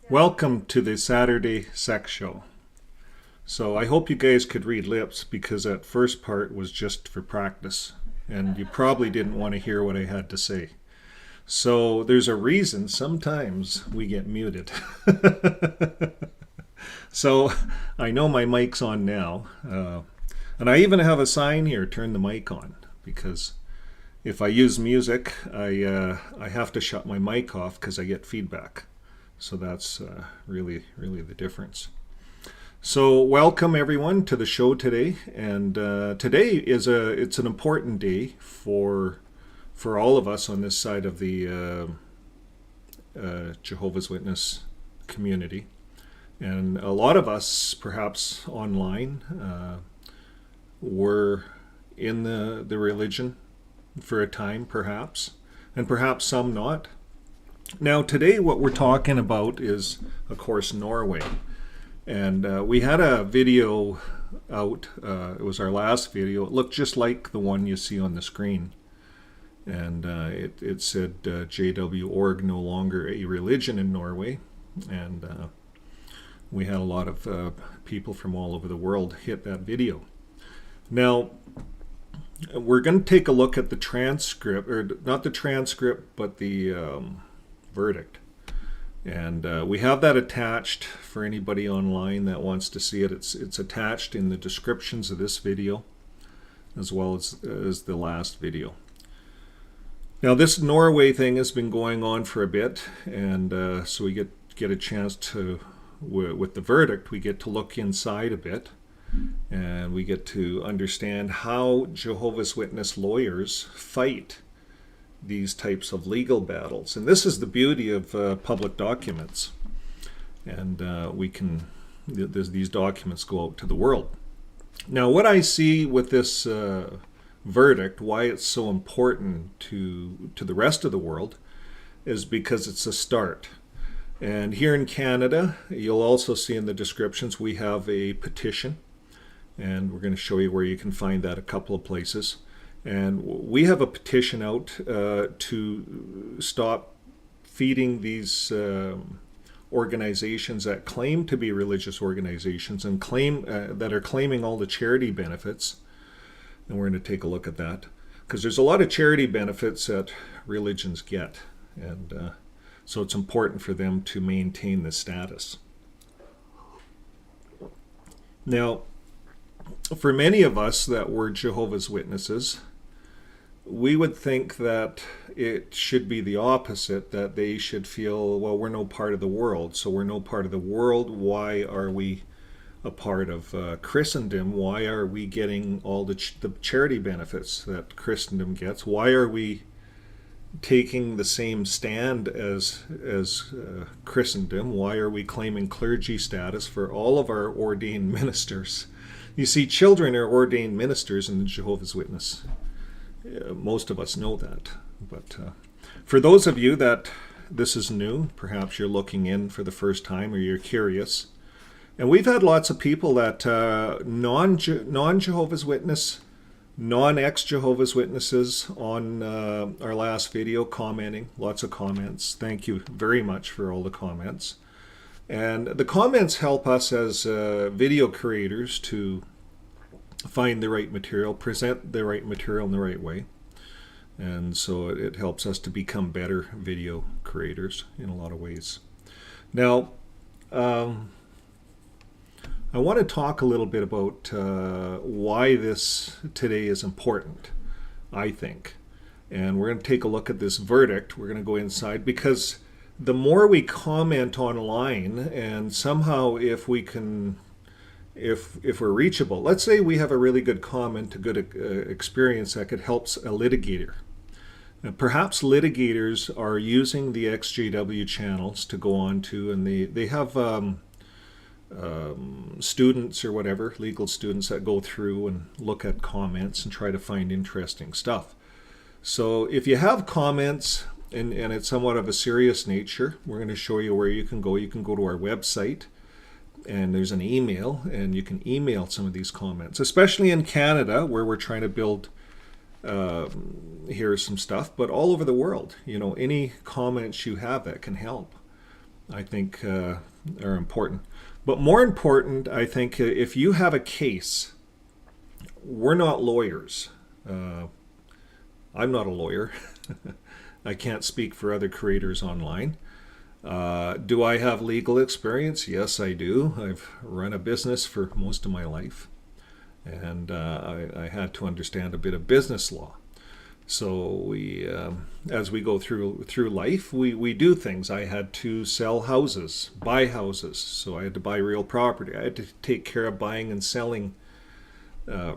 Welcome to the Saturday Sex Show. So I hope you guys could read lips because that first part was just for practice and you probably didn't want to hear what I had to say. So there's a reason sometimes we get muted. So I know my mic's on now. And I even have a sign here, turn the mic on, because if I use music, I have to shut my mic off because I get feedback. So that's really the difference. So welcome everyone to the show today, and today it's an important day for all of us on this side of the Jehovah's Witness community, and a lot of us perhaps online were in the religion for a time, perhaps, and perhaps some not. Now today what we're talking about is, of course, Norway. And we had a video out, it was our last video. It looked just like the one you see on the screen. And it said JW org no longer a religion in Norway. And we had a lot of people from all over the world hit that video. Now, we're going to take a look at the transcript, or not the transcript, but the verdict. And we have that attached for anybody online that wants to see it. It's attached in the descriptions of this video as well as the last video. Now this Norway thing has been going on for a bit, and so we get a chance to, with the verdict, we get to look inside a bit, and we get to understand how Jehovah's Witness lawyers fight these types of legal battles. And this is the beauty of public documents. And these documents go out to the world. Now what I see with this verdict, why it's so important to the rest of the world, is because it's a start. And here in Canada, you'll also see in the descriptions, we have a petition. And we're going to show you where you can find that a couple of places. And we have a petition out to stop feeding these organizations that claim to be religious organizations and claim that are claiming all the charity benefits. And we're going to take a look at that, because there's a lot of charity benefits that religions get, and so it's important for them to maintain the status. Now, for many of us that were Jehovah's Witnesses, we would think that it should be the opposite, that they should feel, well, we're no part of the world, so we're no part of the world. Why are we a part of Christendom? Why are we getting all the charity benefits that Christendom gets? Why are we taking the same stand as Christendom? Why are we claiming clergy status for all of our ordained ministers? You see, children are ordained ministers in the Jehovah's Witness. Most of us know that. But for those of you that this is new, perhaps you're looking in for the first time or you're curious. And we've had lots of people that non-Jehovah's Witness, non-ex-Jehovah's Witnesses on our last video commenting. Lots of comments. Thank you very much for all the comments. And the comments help us as video creators to find the right material, present the right material in the right way. And so it helps us to become better video creators in a lot of ways. Now, I want to talk a little bit about why this today is important, I think. And we're going to take a look at this verdict. We're going to go inside, because the more we comment online, and somehow if we can, if we're reachable, let's say we have a really good comment, a good experience that could help a litigator. Perhaps litigators are using the XJW channels to go on to, and they have students or whatever, legal students that go through and look at comments and try to find interesting stuff. So if you have comments, and it's somewhat of a serious nature, we're going to show you where you can go. You can go to our website, and there's an email, and you can email some of these comments, especially in Canada, where we're trying to build here's some stuff, but all over the world, any comments you have that can help. I think, are important. But more important, I think, if you have a case, we're not lawyers. I'm not a lawyer. I can't speak for other creators online. Do I have legal experience? Yes, I do. I've run a business for most of my life, and I had to understand a bit of business law. So we, as we go through life, we do things. I had to sell houses, buy houses, so I had to buy real property. I had to take care of buying and selling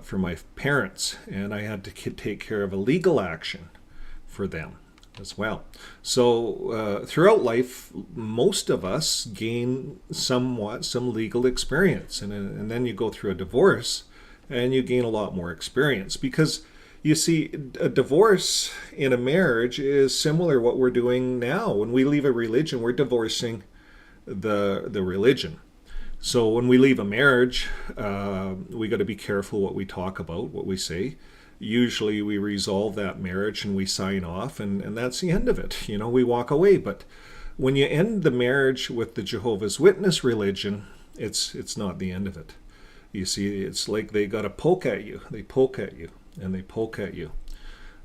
for my parents, and I had to take care of a legal action for them as well. So throughout life, most of us gain some legal experience, and then you go through a divorce, and you gain a lot more experience, because you see, a divorce in a marriage is similar to what we're doing now. When we leave a religion, we're divorcing the religion. So when we leave a marriage, we got to be careful what we talk about, what we say. Usually we resolve that marriage and we sign off, and that's the end of it. You know, we walk away. But when you end the marriage with the Jehovah's Witness religion, it's not the end of it. You see, it's like they got to poke at you. They poke at you. And they poke at you,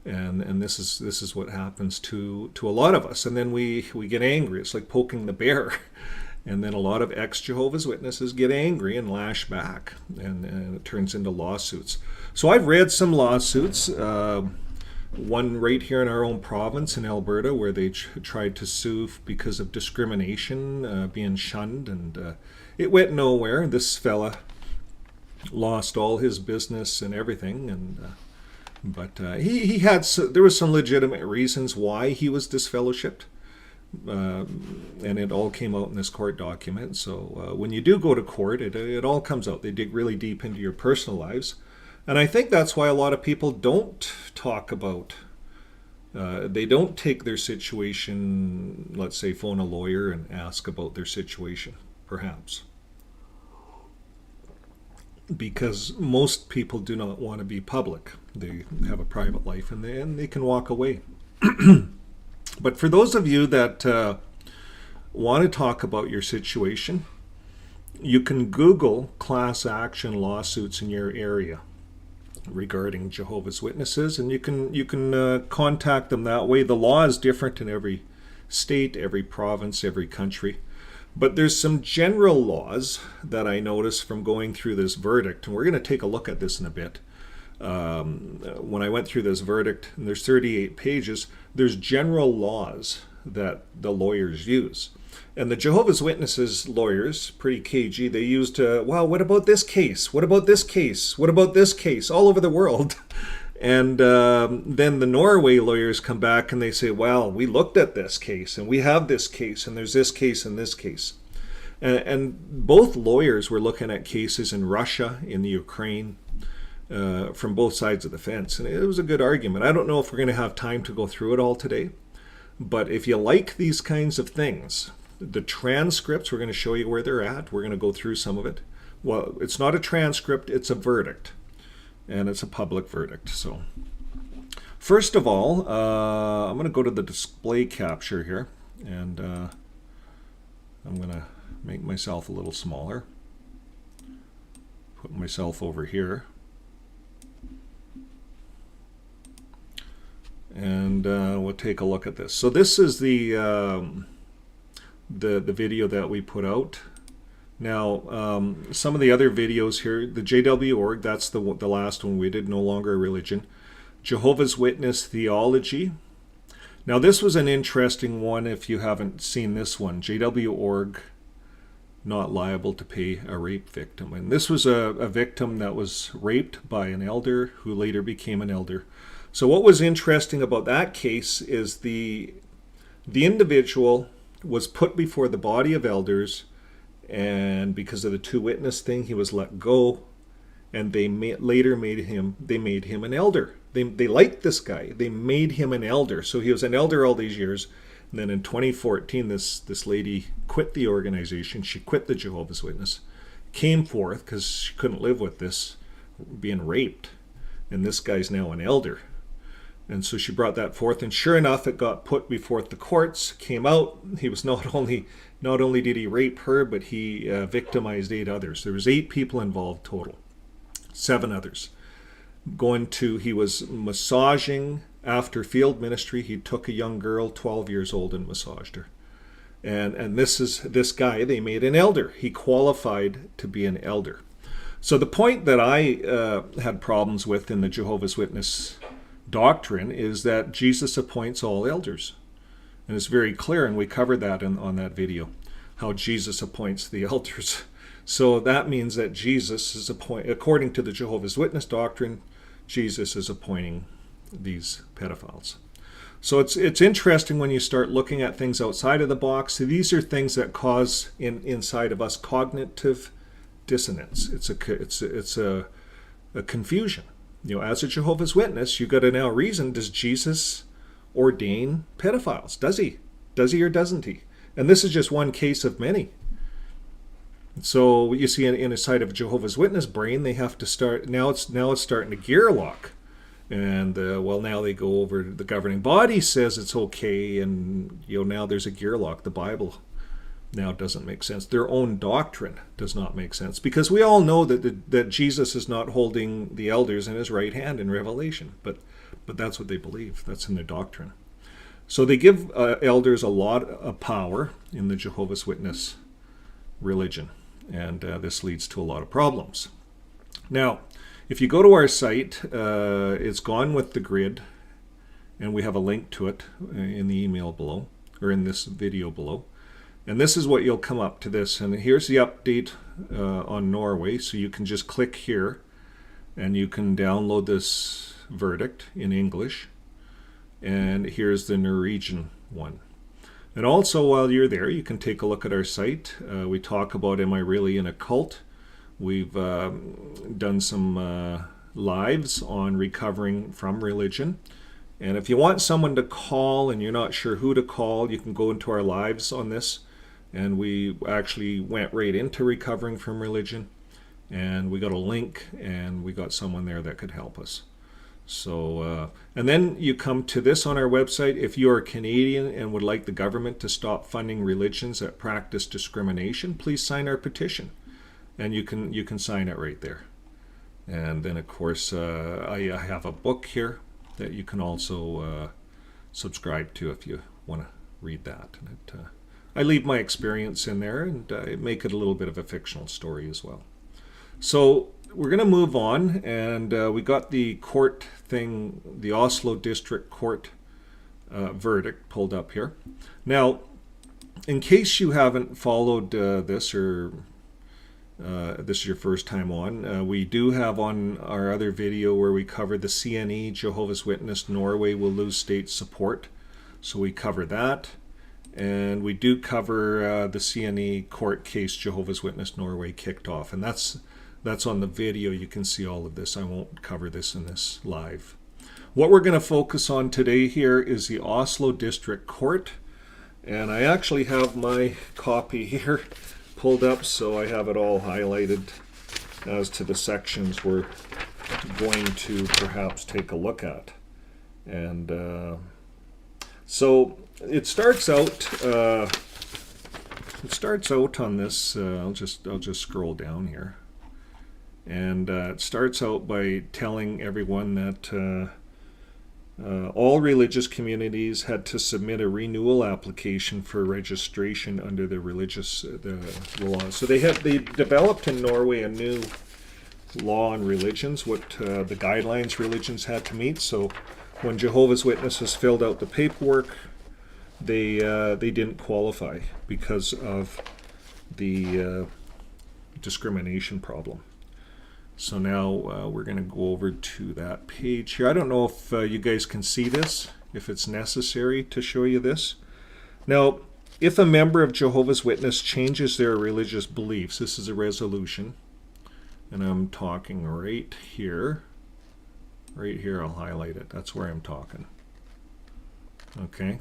and this is what happens to a lot of us. And then we get angry. It's like poking the bear, and then a lot of ex-Jehovah's Witnesses get angry and lash back, and it turns into lawsuits. So I've read some lawsuits. One right here in our own province in Alberta, where they tried to sue because of discrimination, being shunned, and it went nowhere. This fella lost all his business and everything, and but he had there was some legitimate reasons why he was disfellowshipped, and it all came out in this court document. So when you do go to court, it all comes out. They dig really deep into your personal lives, and I think that's why a lot of people don't talk about. They don't take their situation, let's say, phone a lawyer and ask about their situation, perhaps. Because most people do not want to be public. They have a private life, and they can walk away. But for those of you that want to talk about your situation, you can Google class action lawsuits in your area regarding Jehovah's Witnesses, and you can contact them that way. The law is different in every state, every province, every country. But there's some general laws that I noticed from going through this verdict, and we're going to take a look at this in a bit. When I went through this verdict, and there's 38 pages, there's general laws that the lawyers use. And the Jehovah's Witnesses lawyers, pretty cagey, they used, well, what about this case? What about this case? What about this case? All over the world. And then the Norway lawyers come back and they say, well, we looked at this case, and we have this case, and there's this case and this case. And both lawyers were looking at cases in Russia, in the Ukraine, from both sides of the fence. And it was a good argument. I don't know if we're going to have time to go through it all today. But if you like these kinds of things, the transcripts, we're going to show you where they're at. We're going to go through some of it. Well, it's not a transcript, it's a verdict. And it's a public verdict. So first of all, I'm going to go to the display capture here, and I'm going to make myself a little smaller, put myself over here, and we'll take a look at this. So this is the video that we put out. Now, some of the other videos here, the JW.org, that's the last one we did, no longer a religion. Jehovah's Witness Theology. Now, this was an interesting one if you haven't seen this one. JW.org, not liable to pay a rape victim. And this was a victim that was raped by an elder who later became an elder. So what was interesting about that case is the individual was put before the body of elders, and because of the two witness thing, he was let go, and they later made him an elder. They liked this guy. They made him an elder. So he was an elder all these years. And then in 2014, this lady quit the organization. She quit the Jehovah's Witness, came forth because she couldn't live with this, being raped. And this guy's now an elder. And so she brought that forth, and sure enough, it got put before the courts. Came out, he was not only did he rape her, but he victimized 8 others. There was 8 people involved total, 7 others. He was massaging after field ministry. He took a young girl, 12 years old, and massaged her. And this guy, they made an elder. He qualified to be an elder. So the point that I had problems with in the Jehovah's Witness doctrine is that Jesus appoints all elders. And it's very clear, and we covered that on that video, how Jesus appoints the elders. So that means that Jesus is according to the Jehovah's Witness doctrine, Jesus is appointing these pedophiles. So it's interesting when you start looking at things outside of the box. So these are things that cause inside of us cognitive dissonance. It's a confusion. As a Jehovah's Witness, you've got to now reason, does Jesus ordain pedophiles? Does he? Does he or doesn't he? And this is just one case of many. So you see in a side of Jehovah's Witness brain, they have to start, now it's starting to gear lock. And now they go over, the governing body says it's okay, and now there's a gear lock. The Bible now doesn't make sense. Their own doctrine does not make sense, because we all know that Jesus is not holding the elders in his right hand in Revelation, but that's what they believe. That's in their doctrine. So they give elders a lot of power in the Jehovah's Witness religion, and this leads to a lot of problems. Now, if you go to our site, it's gone with the grid, and we have a link to it in the email below, or in this video below. And this is what you'll come up to this. And here's the update on Norway. So you can just click here, and you can download this verdict in English. And here's the Norwegian one. And also, while you're there, you can take a look at our site. We talk about, am I really in a cult? We've done some lives on recovering from religion. And if you want someone to call and you're not sure who to call, you can go into our lives on this. And we actually went right into recovering from religion. And we got a link, and we got someone there that could help us. So, and then you come to this on our website. If you are Canadian and would like the government to stop funding religions that practice discrimination, please sign our petition. And you can sign it right there. And then, of course, I have a book here that you can also subscribe to if you want to read that. And I leave my experience in there, and I make it a little bit of a fictional story as well. So we're going to move on, and we got the court thing, the Oslo District Court verdict pulled up here. Now, in case you haven't followed this, or this is your first time on, we do have on our other video where we cover the CNE, Jehovah's Witness, Norway will lose state support. So we cover that. And we do cover the CNE court case, Jehovah's Witness, Norway kicked off. And that's on the video. You can see all of this. I won't cover this in this live. What we're going to focus on today here is the Oslo District Court. And I actually have my copy here pulled up, so I have it all highlighted as to the sections we're going to perhaps take a look at. And so it starts out on this. I'll just scroll down here, and it starts out by telling everyone that all religious communities had to submit a renewal application for registration under the law. So they developed in Norway a new law on religions, what the guidelines religions had to meet. So when Jehovah's Witnesses filled out the paperwork, they didn't qualify because of the discrimination problem. So now we're going to go over to that page here. I don't know if you guys can see this, if it's necessary to show you this. Now, if a member of Jehovah's Witness changes their religious beliefs, this is a resolution, and I'm talking right here. Right here, I'll highlight it. That's where I'm talking. Okay.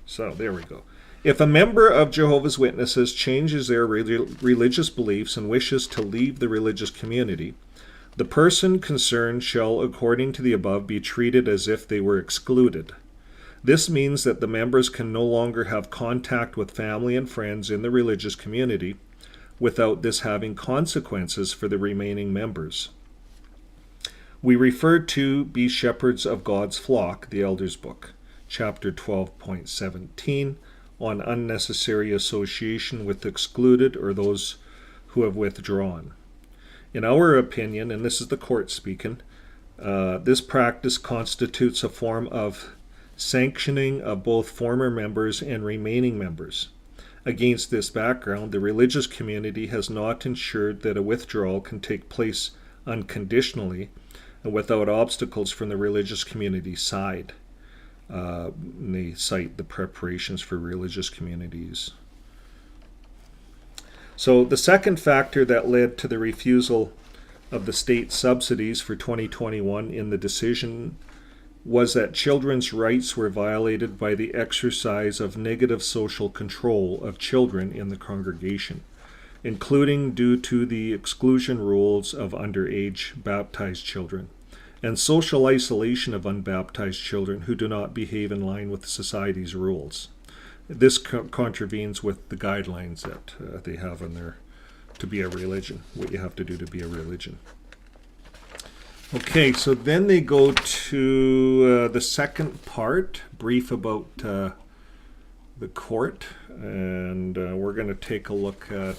So there we go. If a member of Jehovah's Witnesses changes their religious beliefs and wishes to leave the religious community, The person concerned shall, according to the above, be treated as if they were excluded. This means that the members can no longer have contact with family and friends in the religious community without this having consequences for the remaining members. We refer to Be Shepherds of God's Flock, the Elders Book, chapter 12.17, on unnecessary association with excluded or those who have withdrawn. In our opinion, and this is the court speaking, this practice constitutes a form of sanctioning of both former members and remaining members. Against this background, the religious community has not ensured that a withdrawal can take place unconditionally and without obstacles from the religious community side. They cite the preparations for religious communities. So the second factor that led to the refusal of the state subsidies for 2021 in the decision was that children's rights were violated by the exercise of negative social control of children in the congregation, including due to the exclusion rules of underage baptized children and social isolation of unbaptized children who do not behave in line with society's rules. This contravenes with the guidelines that they have in there to be a religion, what you have to do to be a religion. Okay, so then they go to the second part, brief about the court, and we're going to take a look at,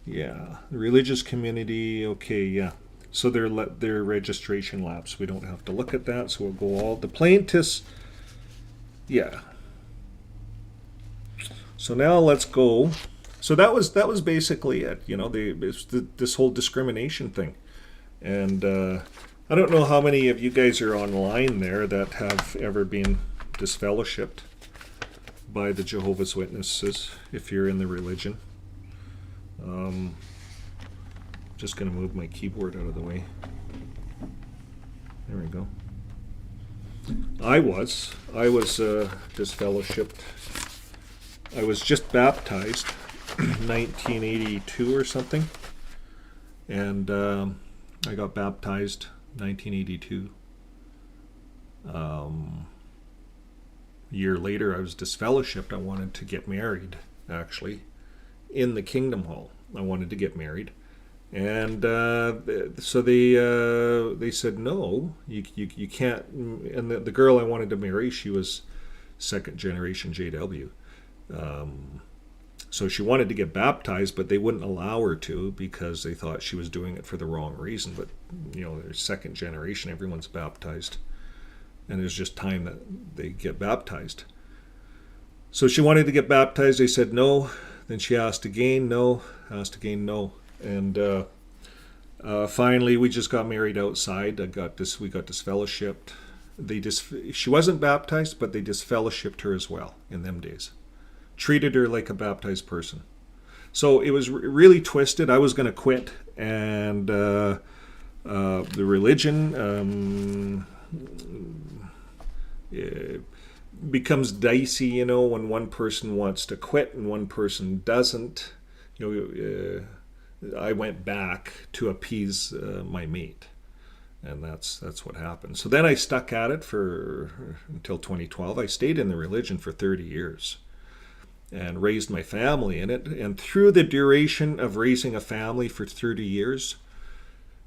the religious community. Okay, yeah. So their registration lapse. We don't have to look at that, so we'll go all the plaintiffs. Yeah. So now let's go. So that was basically it. This whole discrimination thing, and I don't know how many of you guys are online there that have ever been disfellowshipped by the Jehovah's Witnesses if you're in the religion. Just going to move my keyboard out of the way. There we go. I was disfellowshipped. I was just baptized 1982 or something, and I got baptized 1982. A year later I was disfellowshipped. I wanted to get married, actually, in the Kingdom Hall. I wanted to get married, and so they said no, you can't. And the girl I wanted to marry, she was second generation JW. So she wanted to get baptized, but they wouldn't allow her to because they thought she was doing it for the wrong reason. But they're second generation, everyone's baptized, and it's just time that they get baptized. So she wanted to get baptized. They said no. Then she asked again, no. Asked again, no. And finally, we just got married outside. We got disfellowshipped. She wasn't baptized, but they disfellowshipped her as well in them days. Treated her like a baptized person. So it was really twisted. I was going to quit, and the religion it becomes dicey, when one person wants to quit and one person doesn't. I went back to appease my mate, and that's what happened. So then I stuck at it until 2012. I stayed in the religion for 30 years. And raised my family in it. And through the duration of raising a family for 30 years,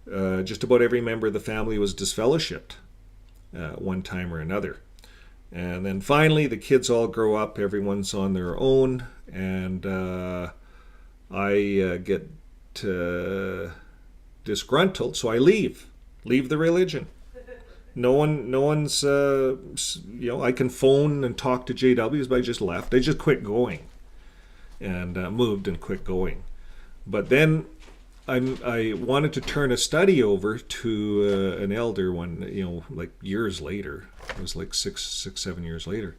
just about every member of the family was disfellowshipped one time or another. And then finally, the kids all grow up, everyone's on their own, and I get disgruntled, so I leave the religion. No one's, I can phone and talk to JWs, but I just left. I just quit going and moved and quit going. But then I wanted to turn a study over to an elder like years later. It was like 7 years later.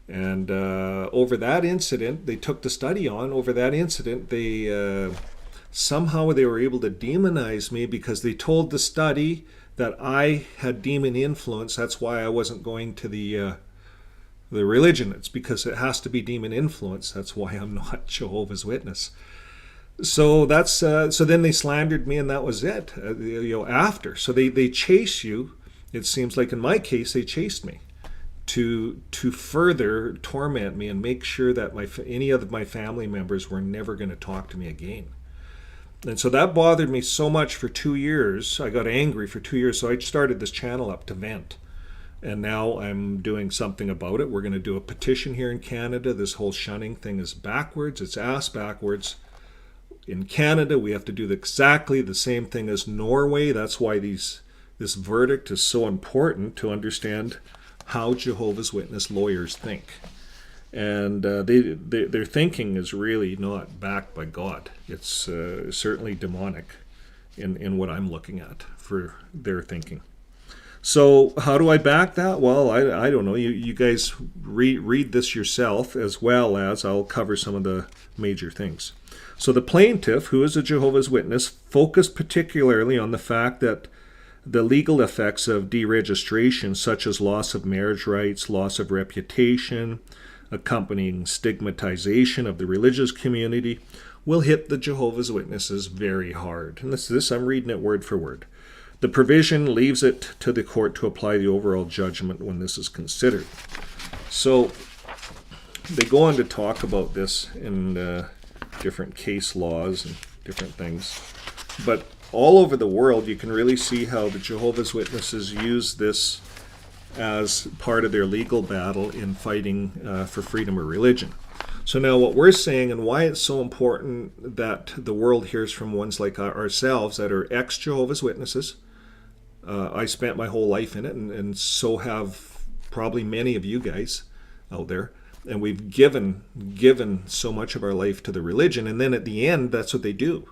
And over that incident, they took the study on. Over that incident, they somehow they were able to demonize me because they told the study that I had demon influence. That's why I wasn't going to the religion. It's because it has to be demon influence. That's why I'm not Jehovah's Witness. So that's so then they slandered me, and that was it. After, so they chase you. It seems like in my case they chased me to further torment me and make sure that any of my family members were never going to talk to me again. And so that bothered me so much for 2 years. I got angry for 2 years, so I started this channel up to vent. And now I'm doing something about it. We're going to do a petition here in Canada. This whole shunning thing is backwards. It's ass backwards. In Canada, we have to do exactly the same thing as Norway. That's why this verdict is so important, to understand how Jehovah's Witness lawyers think. And their thinking is really not backed by God. It's certainly demonic in what I'm looking at for their thinking. So how do I back that? Well, I don't know. You guys read this yourself, as well as I'll cover some of the major things. So the plaintiff, who is a Jehovah's Witness, focused particularly on the fact that the legal effects of deregistration, such as loss of marriage rights, loss of reputation, accompanying stigmatization of the religious community, will hit the Jehovah's Witnesses very hard. And this I'm reading it word for word. The provision leaves it to the court to apply the overall judgment when this is considered. So they go on to talk about this in different case laws and different things. But all over the world, you can really see how the Jehovah's Witnesses use this as part of their legal battle in fighting for freedom of religion. So now what we're saying, and why it's so important that the world hears from ones like ourselves that are ex-Jehovah's Witnesses. I spent my whole life in it, and so have probably many of you guys out there. And we've given so much of our life to the religion, and then at the end, that's what they do.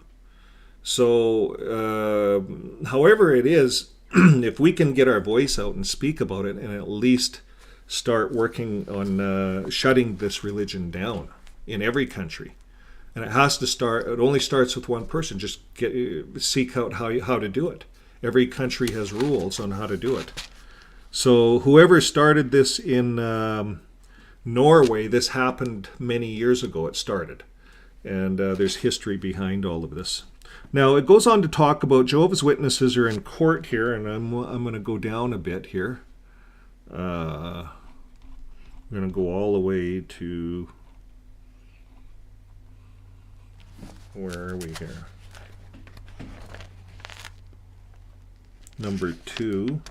So however it is, if we can get our voice out and speak about it, and at least start working on shutting this religion down in every country, and it only starts with one person. Just seek out how to do it. Every country has rules on how to do it. So whoever started this in Norway, this happened many years ago. It started, and there's history behind all of this. Now, it goes on to talk about Jehovah's Witnesses are in court here, and I'm going to go down a bit here. I'm going to go all the way to, where are we here? Number 2.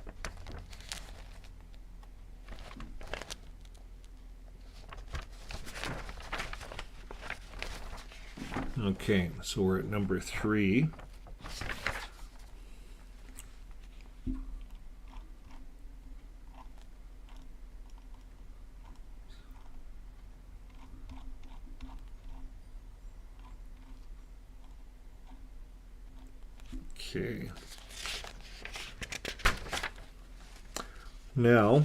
Okay, so we're at number 3. Okay. Now,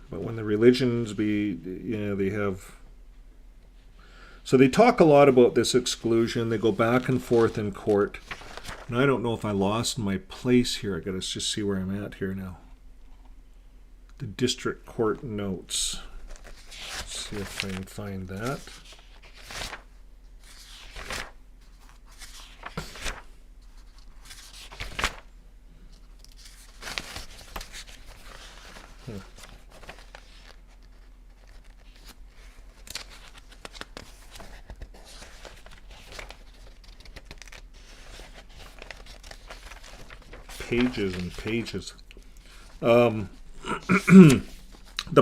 but when the religions they have. So they talk a lot about this exclusion. They go back and forth in court. And I don't know if I lost my place here. I gotta just see where I'm at here now. The district court notes. Let's see if I can find that. Pages and pages. The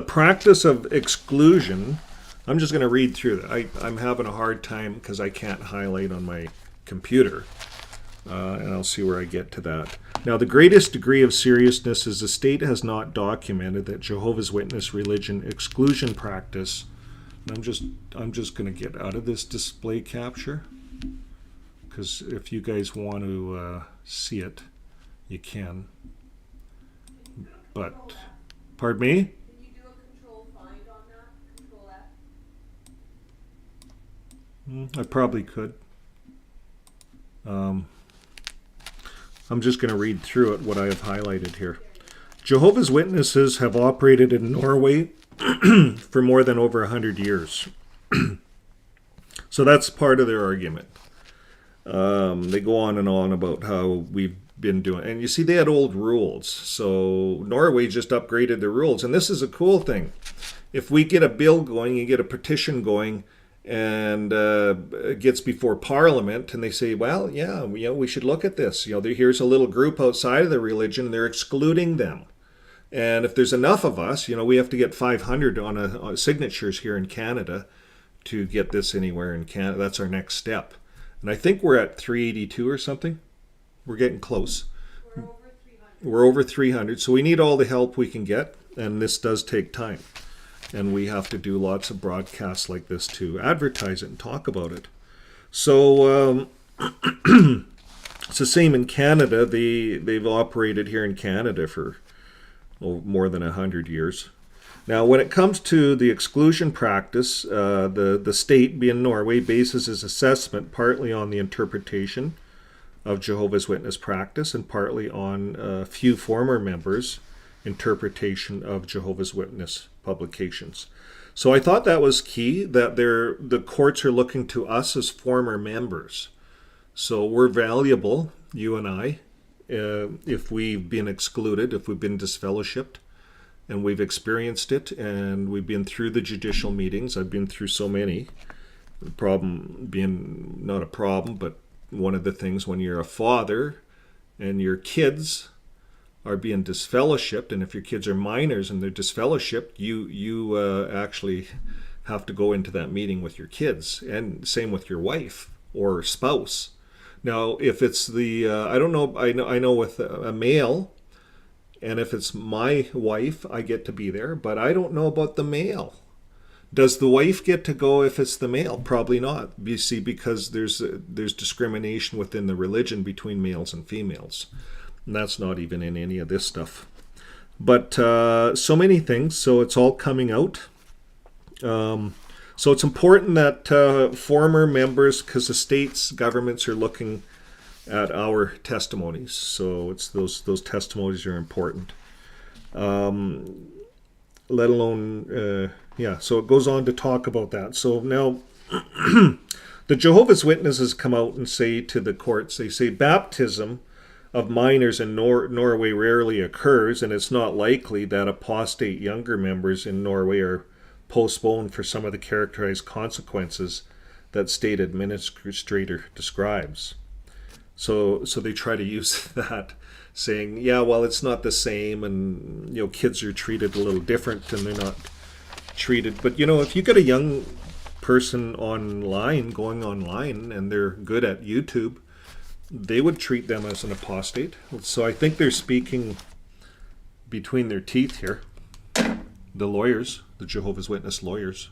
practice of exclusion, I'm just going to read through that. I'm having a hard time because I can't highlight on my computer, and I'll see where I get to that. Now, the greatest degree of seriousness is the state has not documented that Jehovah's Witness religion exclusion practice. I'm just going to get out of this display capture, because if you guys want to see it, you can. But, pardon me? Can you do a control find on that? Control F? I probably could. I'm just going to read through it, what I have highlighted here. Jehovah's Witnesses have operated in Norway for more than over 100 years. So that's part of their argument. They go on and on about how we've been doing, and you see they had old rules. So Norway just upgraded the rules, and this is a cool thing. If we get a bill going, you get a petition going, and it gets before Parliament, and they say, well, yeah, we should look at this. Here's a little group outside of the religion, and they're excluding them. And if there's enough of us, we have to get 500 on signatures here in Canada to get this anywhere in Canada. That's our next step. And I think we're at 382 or something. We're getting close. We're over 300. We're over 300. So we need all the help we can get. And this does take time. And we have to do lots of broadcasts like this to advertise it and talk about it. So it's the same in Canada. They've operated here in Canada for more than 100 years. Now, when it comes to the exclusion practice, the state, being Norway, bases its assessment partly on the interpretation of Jehovah's Witness practice and partly on a few former members' interpretation of Jehovah's Witness publications. So I thought that was key, that the courts are looking to us as former members. So we're valuable, you and I, if we've been excluded, if we've been disfellowshipped, and we've experienced it, and we've been through the judicial meetings. I've been through so many. The problem being not a problem, but one of the things when you're a father and your kids are being disfellowshipped, and if your kids are minors and they're disfellowshipped, you actually have to go into that meeting with your kids, and same with your wife or spouse. Now, if it's I don't know, I know with a male, and if it's my wife, I get to be there, but I don't know about the male. Does the wife get to go if it's the male? Probably not. You see, because there's discrimination within the religion between males and females. And that's not even in any of this stuff. But so many things, so it's all coming out. So it's important that former members, because the states, governments are looking at our testimonies. So it's those testimonies are important. Let alone, so it goes on to talk about that. So now the Jehovah's Witnesses come out and say to the courts, they say baptism of minors in Norway rarely occurs, and it's not likely that apostate younger members in Norway are postponed for some of the characterized consequences that state administrator describes. So they try to use that, saying, yeah, well, it's not the same, and kids are treated a little different, and they're not treated. But if you get a young person going online, and they're good at YouTube, they would treat them as an apostate. So I think they're speaking between their teeth here, the lawyers, the Jehovah's Witness lawyers.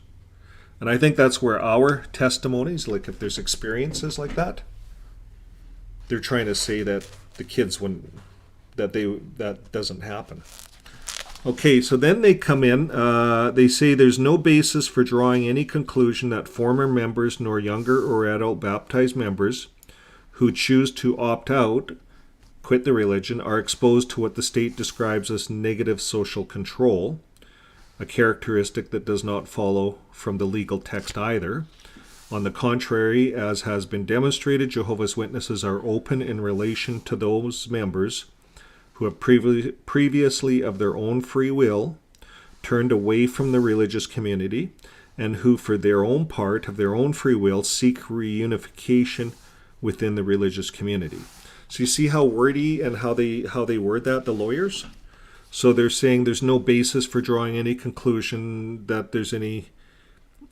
And I think that's where our testimonies, like if there's experiences like that, they're trying to say that the kids that doesn't happen. Okay, so then they come in, they say there's no basis for drawing any conclusion that former members nor younger or adult baptized members who choose to opt out, quit the religion, are exposed to what the state describes as negative social control, a characteristic that does not follow from the legal text either. On the contrary, as has been demonstrated, Jehovah's Witnesses are open in relation to those members who have previously, of their own free will, turned away from the religious community, and who, for their own part, of their own free will, seek reunification within the religious community. So you see how wordy and how they word that, the lawyers? So they're saying there's no basis for drawing any conclusion that there's any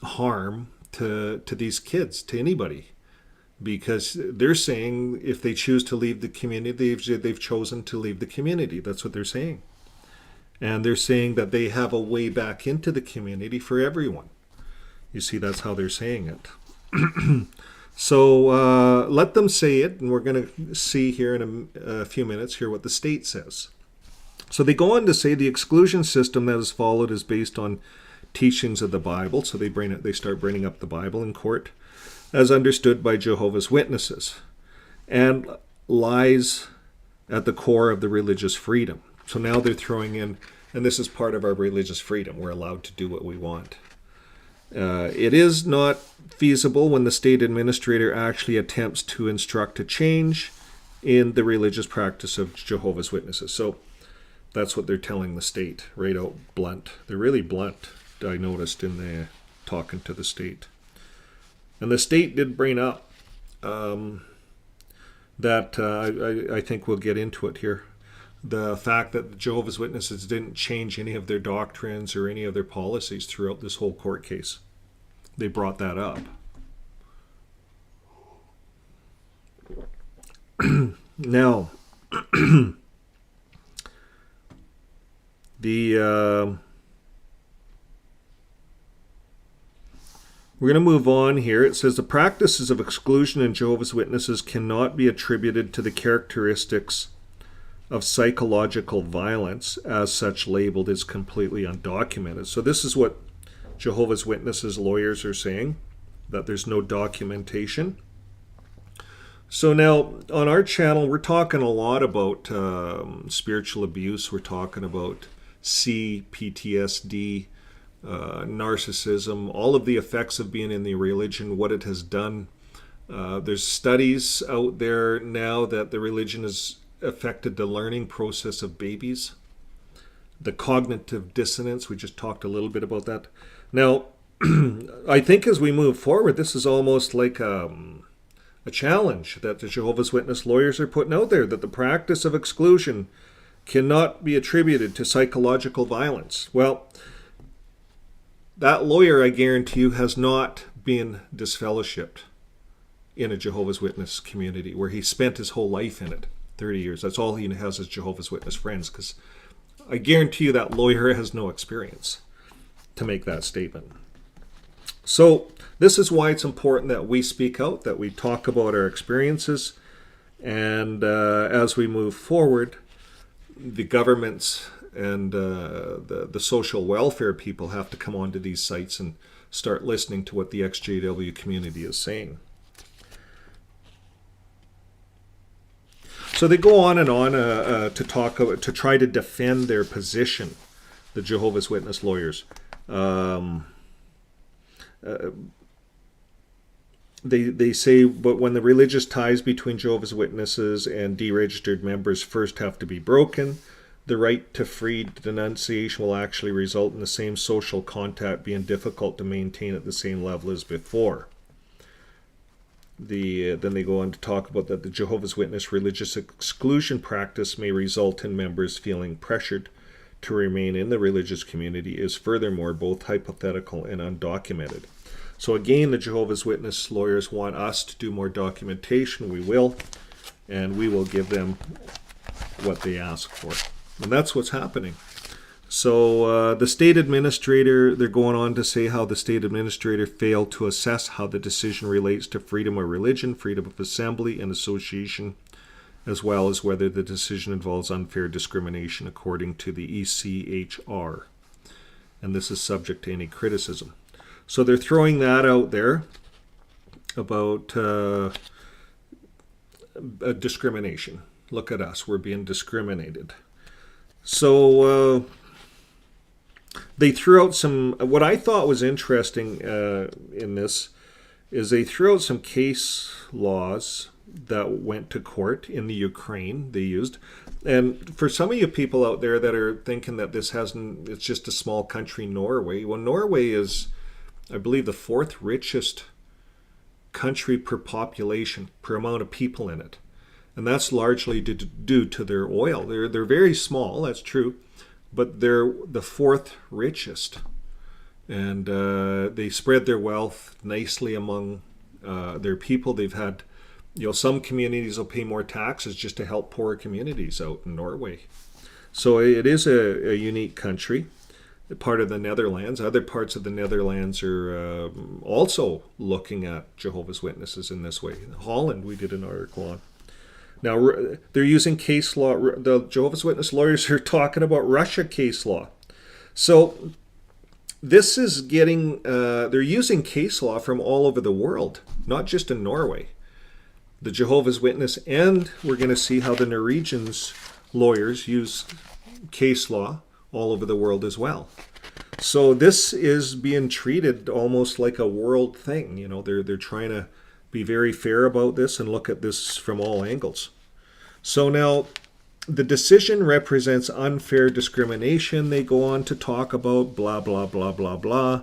harm to these kids, to anybody, because they're saying if they choose to leave the community, they've chosen to leave the community. That's what they're saying. And they're saying that they have a way back into the community for everyone. You see, that's how they're saying it. So let them say it, and we're going to see here in a few minutes here what the state says. So they go on to say the exclusion system that is followed is based on teachings of the Bible. So they start bringing up the Bible in court, as understood by Jehovah's Witnesses, and lies at the core of the religious freedom. So now they're throwing in, and this is part of our religious freedom. We're allowed to do what we want. It is not feasible when the state administrator actually attempts to instruct a change in the religious practice of Jehovah's Witnesses. So that's what they're telling the state, right out blunt. They're really blunt, I noticed in the talking to the state. And the state did bring up that I think we'll get into it here. The fact that the Jehovah's Witnesses didn't change any of their doctrines or any of their policies throughout this whole court case. They brought that up. Now, we're going to move on here. It says the practices of exclusion in Jehovah's Witnesses cannot be attributed to the characteristics of psychological violence, as such labeled as completely undocumented. So this is what Jehovah's Witnesses lawyers are saying, that there's no documentation. So now on our channel, we're talking a lot about spiritual abuse. We're talking about PTSD, narcissism, all of the effects of being in the religion, what it has done. There's studies out there now that the religion has affected the learning process of babies. The cognitive dissonance, we just talked a little bit about that. Now, I think as we move forward, this is almost like a challenge that the Jehovah's Witness lawyers are putting out there, that the practice of exclusion cannot be attributed to psychological violence. Well, that lawyer, I guarantee you, has not been disfellowshipped in a Jehovah's Witness community where he spent his whole life in it, 30 years. That's all he has is Jehovah's Witness friends, because I guarantee you that lawyer has no experience to make that statement. So this is why it's important that we speak out, that we talk about our experiences, and as we move forward, the governments and the social welfare people have to come onto these sites and start listening to what the XJW community is saying. So they go on and on to try to defend their position, the Jehovah's Witness lawyers. They say, but when the religious ties between Jehovah's Witnesses and deregistered members first have to be broken, the right to free denunciation will actually result in the same social contact being difficult to maintain at the same level as before. Then they go on to talk about that the Jehovah's Witness religious exclusion practice may result in members feeling pressured to remain in the religious community is furthermore both hypothetical and undocumented. So again, the Jehovah's Witness lawyers want us to do more documentation. We will, and we will give them what they ask for. And that's what's happening. So the state administrator, they're going on to say how the state administrator failed to assess how the decision relates to freedom of religion, freedom of assembly and association, as well as whether the decision involves unfair discrimination according to the ECHR. And this is subject to any criticism. So they're throwing that out there about discrimination. Look at us, we're being discriminated. So they threw out some, what I thought was interesting in this is they threw out some case laws that went to court in the Ukraine they used. And for some of you people out there that are thinking that this hasn't, it's just a small country, Norway. Well, Norway is, I believe, the fourth richest country per population, per amount of people in it. And that's largely due to their oil. They're very small, that's true, but they're the fourth richest. And they spread their wealth nicely among their people. They've had, some communities will pay more taxes just to help poorer communities out in Norway. So it is a unique country, part of the Netherlands. Other parts of the Netherlands are also looking at Jehovah's Witnesses in this way. In Holland, we did an article on. Now, they're using case law. The Jehovah's Witness lawyers are talking about Russia case law. So this is getting, they're using case law from all over the world, not just in Norway. The Jehovah's Witness, and we're going to see how the Norwegian's lawyers use case law all over the world as well. So this is being treated almost like a world thing. You know, they're trying to be very fair about this and look at this from all angles. So now the decision represents unfair discrimination. They go on to talk about blah, blah, blah, blah, blah.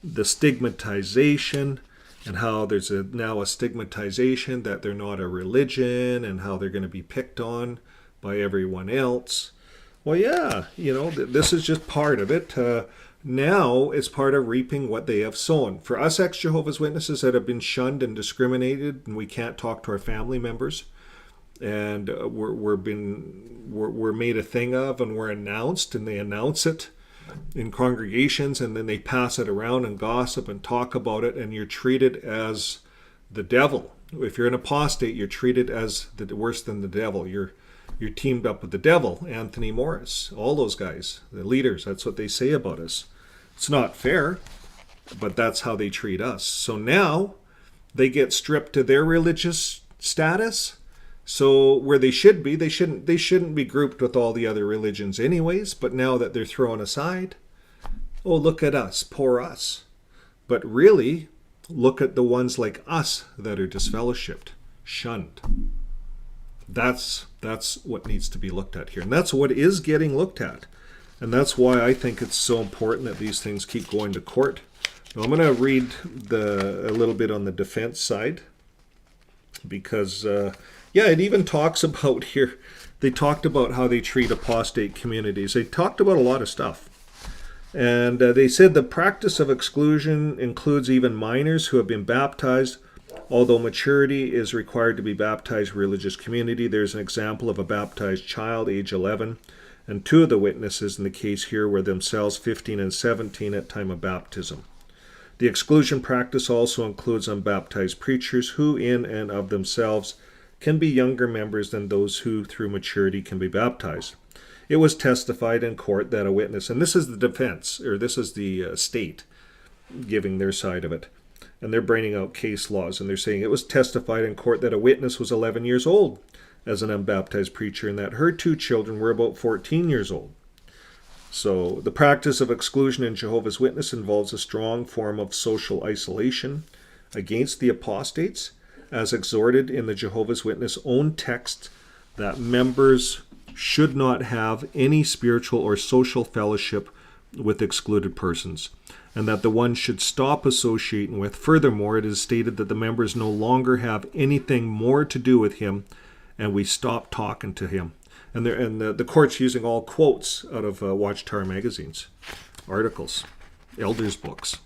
The stigmatization and how there's now a stigmatization that they're not a religion and how they're going to be picked on by everyone else. Well, yeah, you know, this is just part of it. Now it's part of reaping what they have sown. For us ex-Jehovah's Witnesses that have been shunned and discriminated and we can't talk to our family members and we're made a thing of and we're announced and they announce it in congregations and then they pass it around and gossip and talk about it and you're treated as the devil. If you're an apostate, you're treated as worse than the devil. You're teamed up with the devil, Anthony Morris, all those guys, the leaders. That's what they say about us. It's not fair, but that's how they treat us. So now they get stripped to their religious status. So where they should be, they shouldn't be grouped with all the other religions anyways, but now that they're thrown aside, oh, look at us, poor us. But really, look at the ones like us that are disfellowshipped, shunned. That's what needs to be looked at here. And that's what is getting looked at. And that's why I think it's so important that these things keep going to court. Now, I'm going to read a little bit on the defense side because, it even talks about here, they talked about how they treat apostate communities. They talked about a lot of stuff. And they said the practice of exclusion includes even minors who have been baptized. Although maturity is required to be baptized in religious community, there's an example of a baptized child, age 11, and two of the witnesses in the case here were themselves 15 and 17 at time of baptism. The exclusion practice also includes unbaptized preachers who in and of themselves can be younger members than those who through maturity can be baptized. It was testified in court that a witness, and this is the defense, or this is the state giving their side of it, and they're bringing out case laws, and they're saying it was testified in court that a witness was 11 years old as an unbaptized preacher and that her two children were about 14 years old. So the practice of exclusion in Jehovah's Witness involves a strong form of social isolation against the apostates, as exhorted in the Jehovah's Witness own text that members should not have any spiritual or social fellowship with excluded persons, and that the one should stop associating with. Furthermore, it is stated that the members no longer have anything more to do with him, and we stop talking to him. And the court's using all quotes out of Watchtower magazines, articles, elders' books.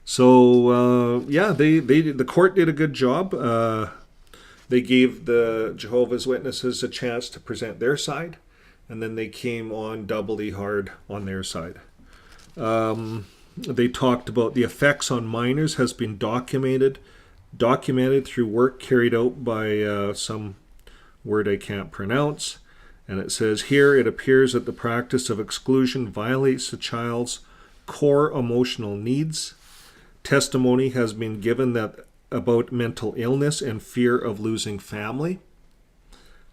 So the court did a good job. They gave the Jehovah's Witnesses a chance to present their side, and then they came on doubly hard on their side. They talked about the effects on minors has been documented through work carried out by some word I can't pronounce. And it says here, it appears that the practice of exclusion violates the child's core emotional needs. Testimony has been given about mental illness and fear of losing family.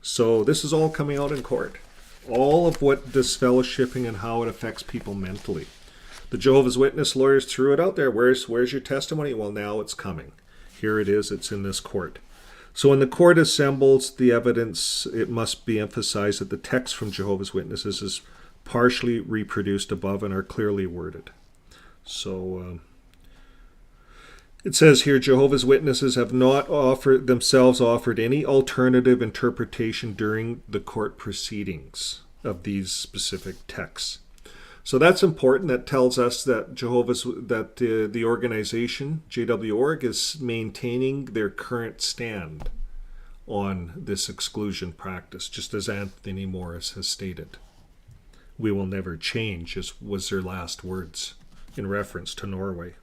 So this is all coming out in court. All of what disfellowshipping and how it affects people mentally. The Jehovah's Witness lawyers threw it out there. Where's your testimony? Well, now it's coming. Here it is. It's in this court. So when the court assembles the evidence, it must be emphasized that the text from Jehovah's Witnesses is partially reproduced above and are clearly worded. So it says here, Jehovah's Witnesses have not offered any alternative interpretation during the court proceedings of these specific texts. So that's important. That tells us that the organization, JW.org, is maintaining their current stand on this exclusion practice, just as Anthony Morris has stated. We will never change, was their last words in reference to Norway.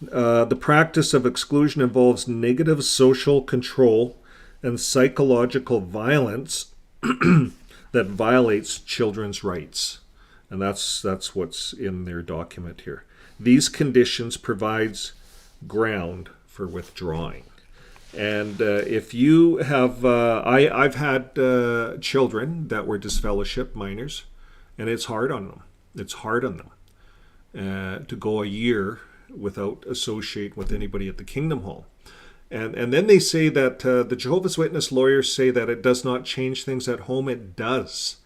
The practice of exclusion involves negative social control and psychological violence that violates children's rights. And that's what's in their document here. These conditions provides ground for withdrawing. And if you have, I've had children that were disfellowship minors, and it's hard on them. It's hard on them to go a year without associating with anybody at the Kingdom Hall. And then they say that the Jehovah's Witness lawyers say that it does not change things at home. It does.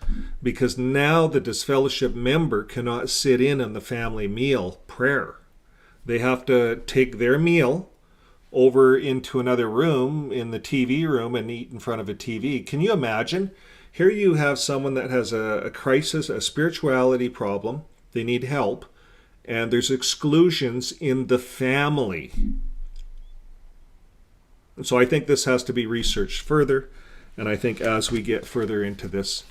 Because now the disfellowship member cannot sit in on the family meal prayer. They have to take their meal over into another room in the TV room and eat in front of a TV. Can you imagine? Here you have someone that has a crisis, a spirituality problem. They need help. And there's exclusions in the family. And so I think this has to be researched further. And I think as we get further into this,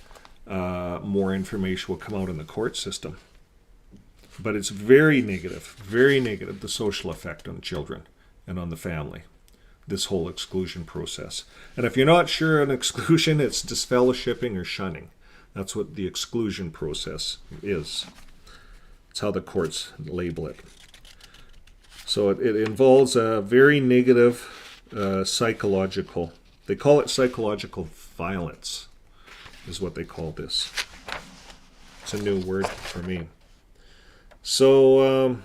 more information will come out in the court system. But it's very negative, the social effect on children and on the family, this whole exclusion process. And if you're not sure on exclusion, it's disfellowshipping or shunning. That's what the exclusion process is. It's how the courts label it. So it involves a very negative psychological, they call it psychological violence, is what they call this. It's a new word for me. So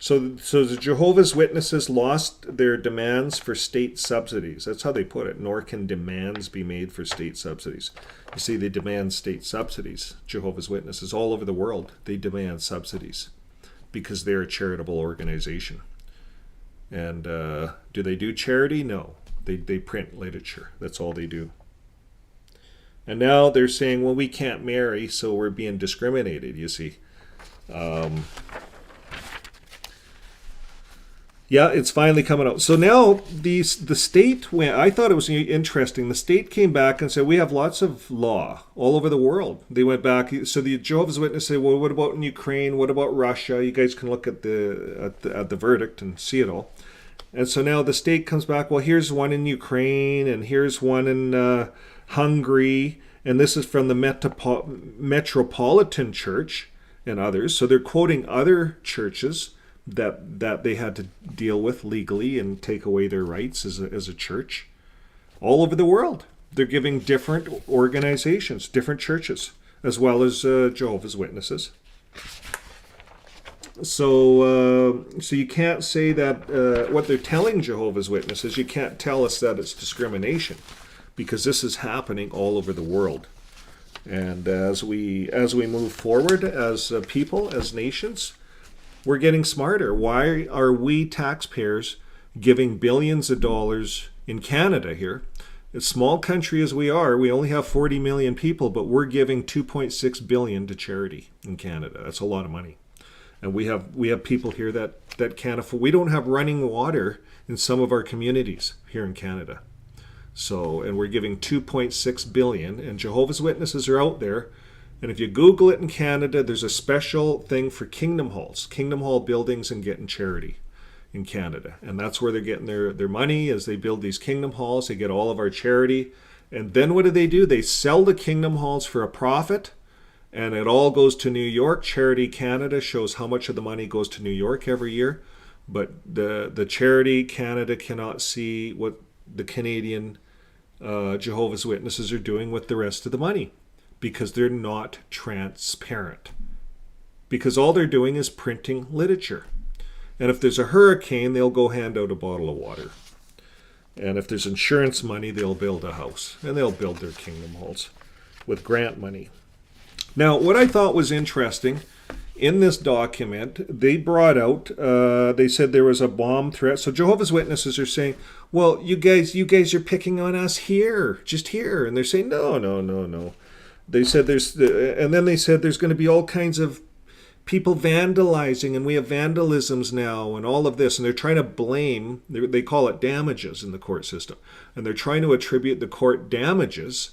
the Jehovah's Witnesses lost their demands for state subsidies. That's how they put it. Nor can demands be made for state subsidies. You see, they demand state subsidies. Jehovah's Witnesses all over the world, they demand subsidies because they're a charitable organization. And do they do charity? No. They print literature. That's all they do. And now they're saying, well, we can't marry, so we're being discriminated, you see. Yeah, it's finally coming out. So now the state went, I thought it was interesting. The state came back and said, we have lots of law all over the world. They went back. So the Jehovah's Witnesses say, well, what about in Ukraine? What about Russia? You guys can look at the verdict and see it all. And so now the state comes back, well, here's one in Ukraine and here's one in Hungary. And this is from the Metropolitan Church and others. So they're quoting other churches that they had to deal with legally and take away their rights as a church all over the world. They're giving different organizations, different churches, as well as Jehovah's Witnesses. So you can't say that what they're telling Jehovah's Witnesses, you can't tell us that it's discrimination, because this is happening all over the world. And as we move forward as people, as nations, we're getting smarter. Why are we taxpayers giving billions of dollars in Canada here? A small country as we are, we only have 40 million people, but we're giving 2.6 billion to charity in Canada. That's a lot of money. And we have people here that can't afford. We don't have running water in some of our communities here in Canada. So, and we're giving 2.6 billion, and Jehovah's Witnesses are out there. And if you Google it in Canada, there's a special thing for Kingdom Halls, Kingdom Hall buildings, and getting charity in Canada. And that's where they're getting their money, as they build these Kingdom Halls. They get all of our charity. And then what do? They sell the Kingdom Halls for a profit, and it all goes to New York. Charity Canada shows how much of the money goes to New York every year. But the Charity Canada cannot see what the Canadian Jehovah's Witnesses are doing with the rest of the money, because they're not transparent. Because all they're doing is printing literature. And if there's a hurricane, they'll go hand out a bottle of water. And if there's insurance money, they'll build a house. And they'll build their Kingdom Halls with grant money. Now, what I thought was interesting, in this document, they brought out, they said there was a bomb threat. So Jehovah's Witnesses are saying, well, you guys are picking on us here, just here. And they're saying, no. They said and then they said there's going to be all kinds of people vandalizing, and we have vandalisms now and all of this. And they're trying to blame, they call it damages in the court system. And they're trying to attribute the court damages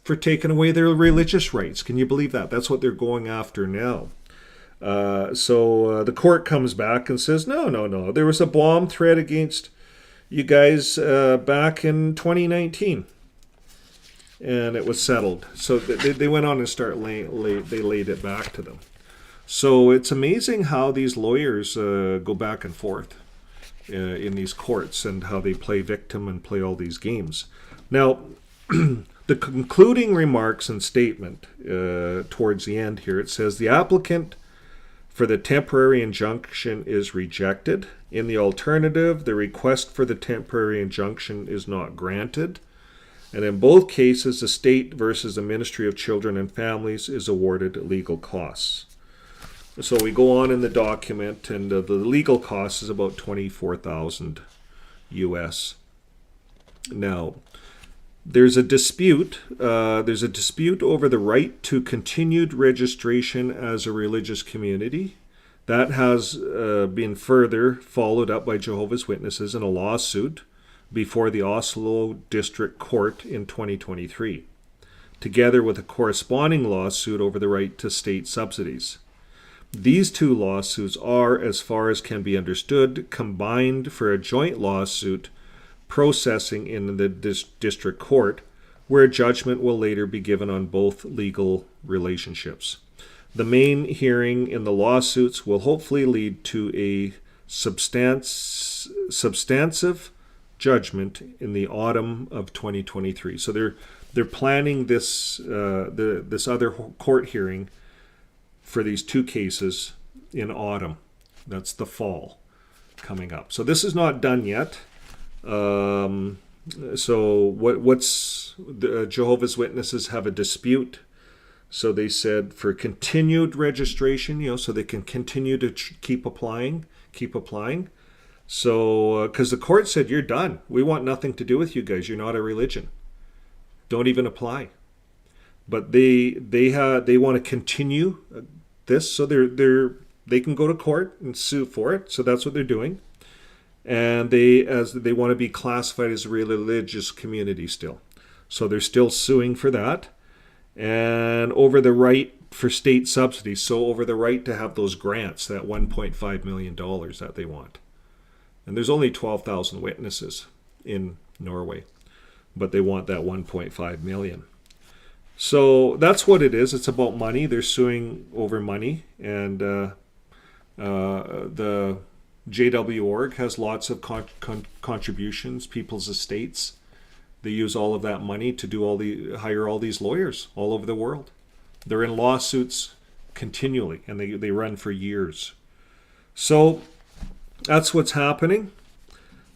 for taking away their religious rights. Can you believe that? That's what they're going after now. So the court comes back and says, no. There was a bomb threat against you guys back in 2019. And it was settled. So they went on and they laid it back to them. So it's amazing how these lawyers go back and forth. in these courts and how they play victim and play all these games. Now, the concluding remarks and statement towards the end here, it says the applicant for the temporary injunction is rejected. In the alternative, the request for the temporary injunction is not granted. And in both cases, the state versus the Ministry of Children and Families is awarded legal costs. So we go on in the document, and the legal cost is about $24,000 US. Now, there's a dispute. There's a dispute over the right to continued registration as a religious community. That has been further followed up by Jehovah's Witnesses in a lawsuit before the Oslo District Court in 2023, together with a corresponding lawsuit over the right to state subsidies. These two lawsuits are, as far as can be understood, combined for a joint lawsuit processing in the district court, where a judgment will later be given on both legal relationships. The main hearing in the lawsuits will hopefully lead to a substantive judgment in the autumn of 2023. So they're planning this this other court hearing for these two cases in autumn. That's the fall coming up. So this is not done yet. So what's the Jehovah's Witnesses have a dispute. So they said for continued registration, so they can continue to keep applying. So because the court said, you're done. We want nothing to do with you guys. You're not a religion. Don't even apply. But they want to continue this, so they can go to court and sue for it. So that's what they're doing. And they want to be classified as a religious community still. So they're still suing for that. And over the right for state subsidies, so over the right to have those grants, that $1.5 million that they want. And there's only 12,000 witnesses in Norway, but they want that 1.5 million. So that's what it is. It's about money. They're suing over money. And the JW org has lots of contributions, people's estates. They use all of that money to hire all these lawyers all over the world. They're in lawsuits continually, and they run for years. So that's what's happening.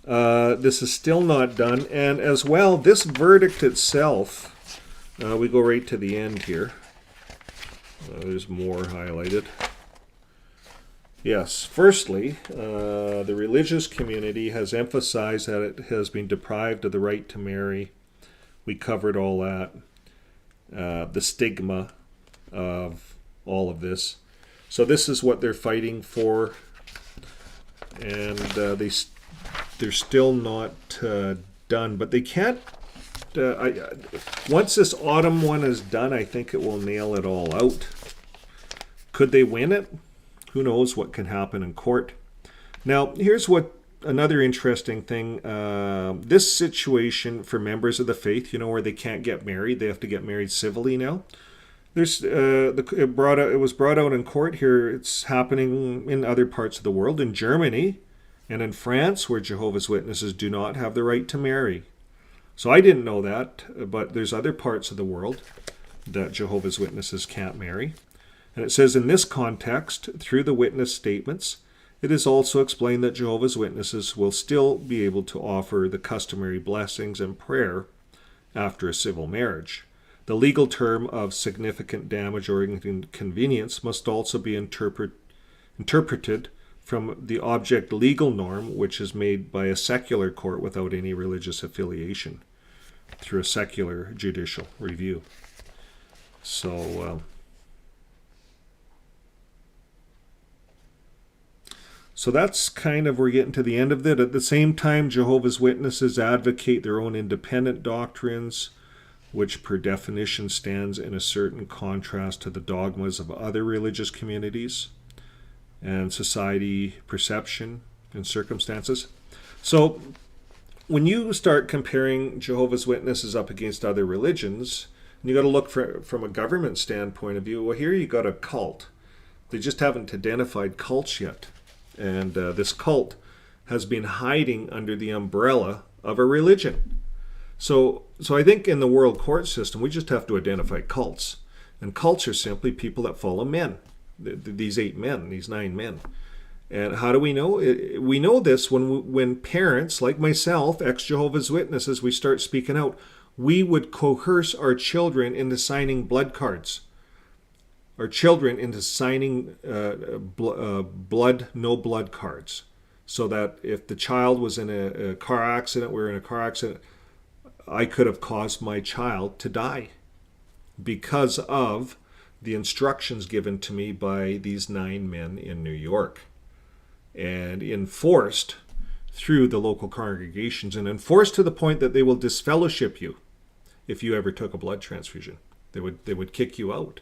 This is still not done. And as well, this verdict itself, we go right to the end here. There's more highlighted. Yes, firstly, the religious community has emphasized that it has been deprived of the right to marry. We covered all that. The stigma of all of this. So this is what they're fighting for. And they're still not done. But they can't... once this autumn one is done, I think it will nail it all out. Could they win it? Who knows what can happen in court. Now, here's another interesting thing. This situation for members of the faith, where they can't get married, they have to get married civilly now. It was brought out in court here. It's happening in other parts of the world, in Germany and in France, where Jehovah's Witnesses do not have the right to marry. So I didn't know that, but there's other parts of the world that Jehovah's Witnesses can't marry. And it says, in this context, through the witness statements, it is also explained that Jehovah's Witnesses will still be able to offer the customary blessings and prayer after a civil marriage. The legal term of significant damage or inconvenience must also be interpreted from the object legal norm, which is made by a secular court without any religious affiliation, through a secular judicial review. So that's kind of, we're getting to the end of it. At the same time, Jehovah's Witnesses advocate their own independent doctrines, which per definition stands in a certain contrast to the dogmas of other religious communities and society perception and circumstances. So when you start comparing Jehovah's Witnesses up against other religions, you got to look from a government standpoint of view. Well, here you got a cult. They just haven't identified cults yet. And this cult has been hiding under the umbrella of a religion. So I think in the world court system, we just have to identify cults. And cults are simply people that follow men. These 8 men, these 9 men. And how do we know? We know this when parents like myself, ex-Jehovah's Witnesses, we start speaking out. We would coerce our children into signing blood cards. Our children into signing no blood cards. So that if the child was in a car accident, we were in a car accident, I could have caused my child to die because of the instructions given to me by these 9 men in New York, and enforced through the local congregations, and enforced to the point that they will disfellowship you if you ever took a blood transfusion. They would kick you out,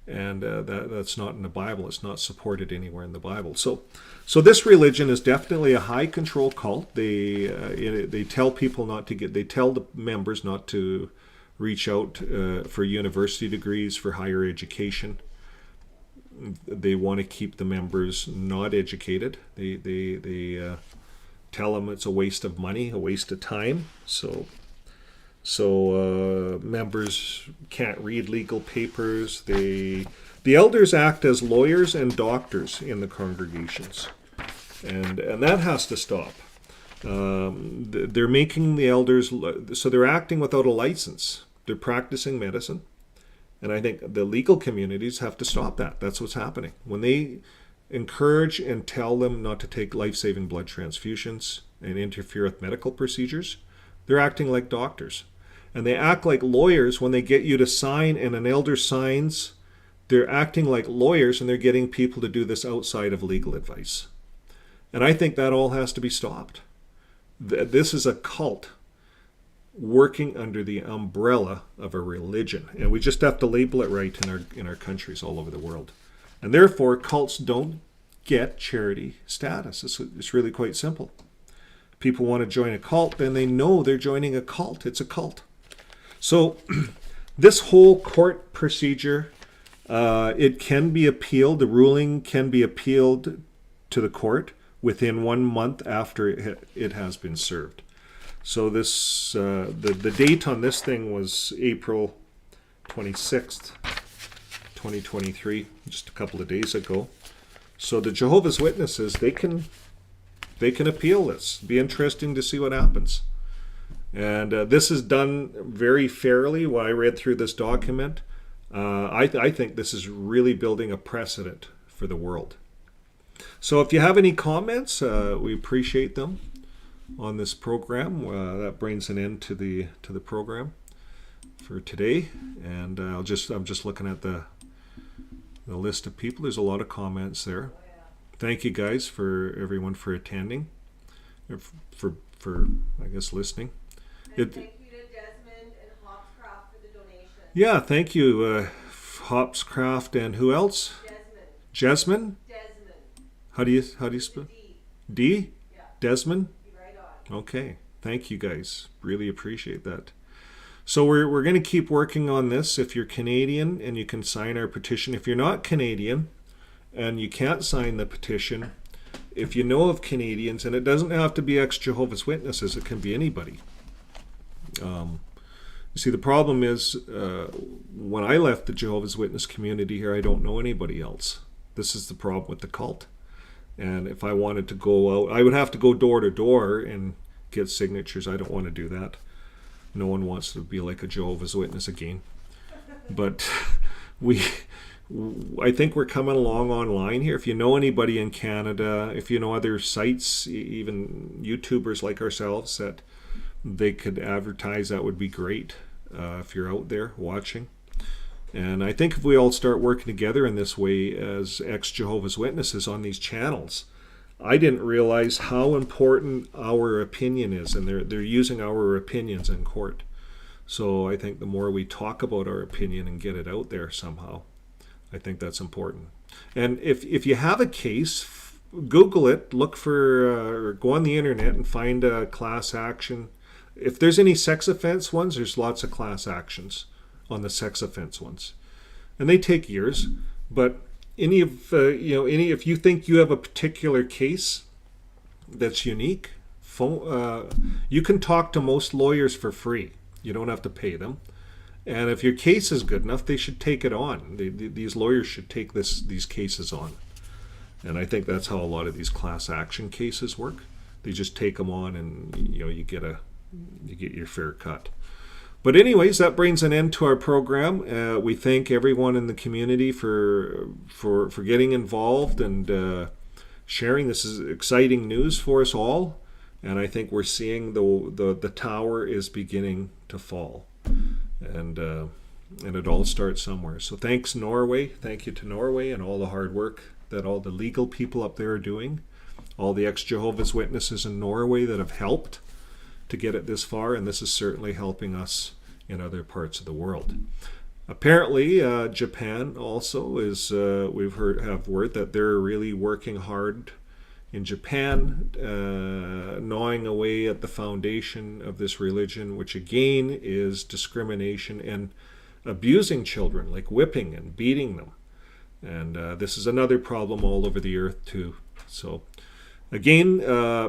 and that's not in the Bible. It's not supported anywhere in the Bible. So this religion is definitely a high control cult. They tell people not to get. They tell the members not to reach out for university degrees, for higher education. They want to keep the members not educated. They tell them it's a waste of money, a waste of time. So members can't read legal papers. The elders act as lawyers and doctors in the congregations, and that has to stop. They're making the elders, so they're acting without a license. They're practicing medicine. And I think the legal communities have to stop that. That's what's happening. When they encourage and tell them not to take life-saving blood transfusions and interfere with medical procedures, they're acting like doctors. And they act like lawyers when they get you to sign, and an elder signs. They're acting like lawyers, and they're getting people to do this outside of legal advice. And I think that all has to be stopped. This is a cult working under the umbrella of a religion, and we just have to label it right in our countries all over the world. And therefore, cults don't get charity status. It's really quite simple. People want to join a cult, then they know they're joining a cult. It's a cult. So this whole court procedure, it can be appealed. The ruling can be appealed to the court within 1 month after it has been served. So this the date on this thing was April 26th, 2023, just a couple of days ago. So the Jehovah's Witnesses, they can appeal this. It'd be interesting to see what happens. And this is done very fairly. When I read through this document, I think this is really building a precedent for the world. So if you have any comments, we appreciate them on this program. That brings an end to the program for today. And I'm just looking at the list of people. There's a lot of comments there. Thank you guys for everyone for attending, for I guess listening. And thank you to Desmond and Hopscroft for the donation. Yeah, thank you, Hopscroft, and who else? Desmond. Desmond. How do you spell? D. Yeah. Desmond. Right on. Okay, thank you guys. Really appreciate that. So we're going to keep working on this. If you're Canadian and you can sign our petition, if you're not Canadian and you can't sign the petition, if you know of Canadians, and it doesn't have to be ex-Jehovah's Witnesses, it can be anybody. You see, the problem is when I left the Jehovah's Witness community here, I don't know anybody else. This is the problem with the cult. And if I wanted to go out, I would have to go door to door and get signatures. I don't want to do that. No one wants to be like a Jehovah's Witness again. But I think we're coming along online here. If you know anybody in Canada, if you know other sites, even YouTubers like ourselves that they could advertise, that would be great if you're out there watching. And I think if we all start working together in this way as ex-Jehovah's Witnesses on these channels, I didn't realize how important our opinion is, and they're using our opinions in court. So I think the more we talk about our opinion and get it out there somehow, I think that's important. And if you have a case, Google it, look for, or go on the internet and find a class action. If there's any sex offense ones, there's lots of class actions on the sex offense ones, and they take years. But if you think you have a particular case that's unique. You can talk to most lawyers for free. You don't have to pay them. And if your case is good enough, they should take it on. These lawyers should take these cases on. And I think that's how a lot of these class action cases work. They just take them on, and you get your fair cut. But anyways, that brings an end to our program. We thank everyone in the community for getting involved and sharing. This is exciting news for us all, and I think we're seeing the tower is beginning to fall, and it all starts somewhere. So thanks, Norway. Thank you to Norway and all the hard work that all the legal people up there are doing, all the ex-Jehovah's Witnesses in Norway that have helped to get it this far, and this is certainly helping us in other parts of the world. Apparently, Japan also is, have word that they're really working hard in Japan, gnawing away at the foundation of this religion, which again is discrimination and abusing children, like whipping and beating them. And this is another problem all over the earth too. So again,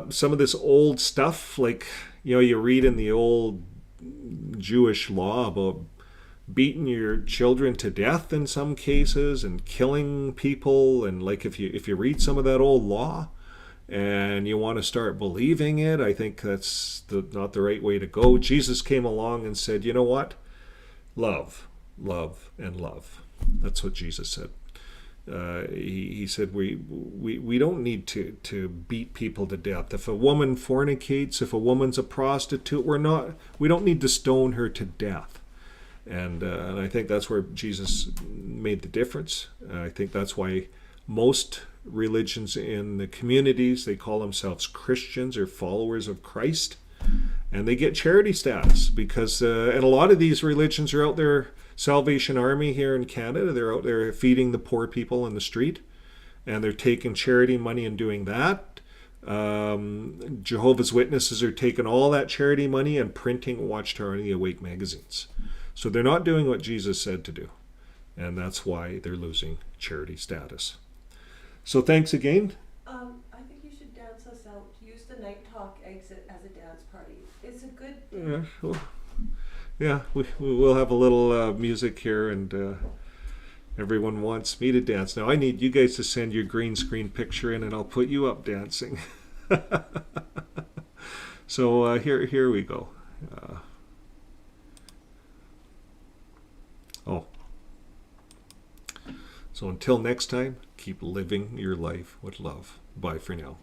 some of this old stuff, like you read in the old Jewish law about beating your children to death in some cases and killing people, and like if you read some of that old law and you want to start believing it, I think that's not the right way to go. Jesus came along and said, you know what? Love, love, and love. That's what Jesus said. He said we don't need to beat people to death. If a woman fornicates, if a woman's a prostitute, we don't need to stone her to death. And I think that's where Jesus made the difference. I think that's why most religions in the communities, they call themselves Christians or followers of Christ, and they get charity status because and a lot of these religions are out there. Salvation Army here in Canada, they're out there feeding the poor people in the street, and they're taking charity money and doing that. Jehovah's Witnesses are taking all that charity money and printing Watchtower and the Awake magazines. So they're not doing what Jesus said to do, and that's why they're losing charity status. So thanks again. I think you should dance us out. Use the Night Talk exit as a dance party. It's a good... Yeah, we'll have a little music here, and everyone wants me to dance. Now I need you guys to send your green screen picture in, and I'll put you up dancing. So here we go. So until next time, keep living your life with love. Bye for now.